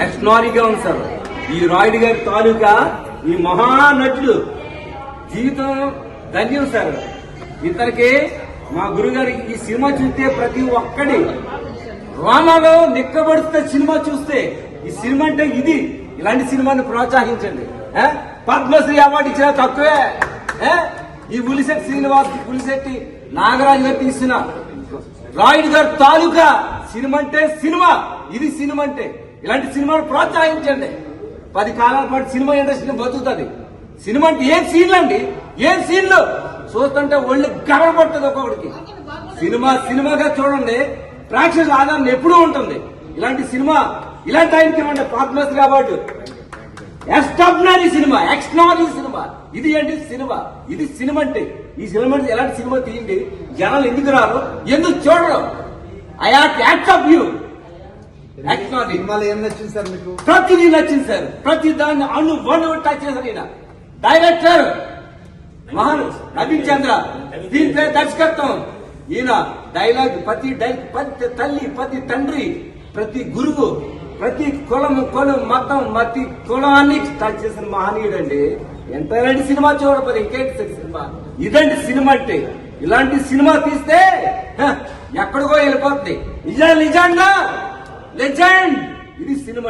ఎక్స్ట్రాడినరీగా ఉంది సార్. ఈ రాయుడు గారి తాలూకా ఈ మహానటుడు జీవితం ధన్యం సార్. ఇతనికి మా గురుగారికి ఈ సినిమా చూస్తే ప్రతి ఒక్కడి రోమాలో నిక్కబడితే సినిమా చూస్తే ఈ సినిమా అంటే ఇది. ఇలాంటి సినిమాని ప్రోత్సహించండి. పద్మశ్రీ అవార్డు ఇచ్చినా తక్కువే. ఈ పులిశెట్టి శ్రీనివాస్, పులిశెట్టి నాగరాజు గారు తీసిన రాయుడు గారి తాలూకా సినిమా అంటే సినిమా, ఇది సినిమా అంటే. ఇలాంటి సినిమాను ప్రోత్సహించండి. 10 కాలాల పాటు సినిమా ఇండస్ట్రీ బతుకుతుంది. సినిమా అంటే ఏం సీన్లు అండి, ఏం సీన్లు చూస్తుంటే ఒళ్ళు గడపడుతుంది ఒక్కొక్కడికి. సినిమా సినిమాగా చూడండి, ప్రేక్షకుల ఆదరణ ఎప్పుడూ ఉంటుంది. ఇలాంటి సినిమా ఇలాంటి ఆయనకి ఇవ్వండి Padmashri award. Extraordinary cinema, extraordinary cinema. ఇది ఏంటి సినిమా, ఇది సినిమా అంటే. ఈ సినిమా ఎలాంటి సినిమా తీయండి, జనాలు ఎందుకు రారు, ఎందుకు చూడరు? I act of you. సినిమాలో ఏం నచ్చింది సార్ మీకు? ప్రతిదీ నచ్చింది సార్. ప్రతి దాన్ని అణు టచ్ చేశారు. ఈయన డైరెక్టర్ మహాన్ నవీన్ చంద్ర, దీంట్లో దర్శకత్వం ఈయన. డైలాగ్ ప్రతి తల్లి, ప్రతి తండ్రి, ప్రతి గురువు, ప్రతి కులం మతం, ప్రతి కులాన్ని టచ్ చేసిన మహనీయుడు అండి. ఎంతలాంటి సినిమా చూడకపోతే ఇంకేంటి సార్ సినిమా? ఇదండి సినిమా అంటే. ఇలాంటి సినిమా తీస్తే ఎక్కడికో వెళ్ళిపోతుంది. నిజంగా లెజెండ్, ఇది సినిమా.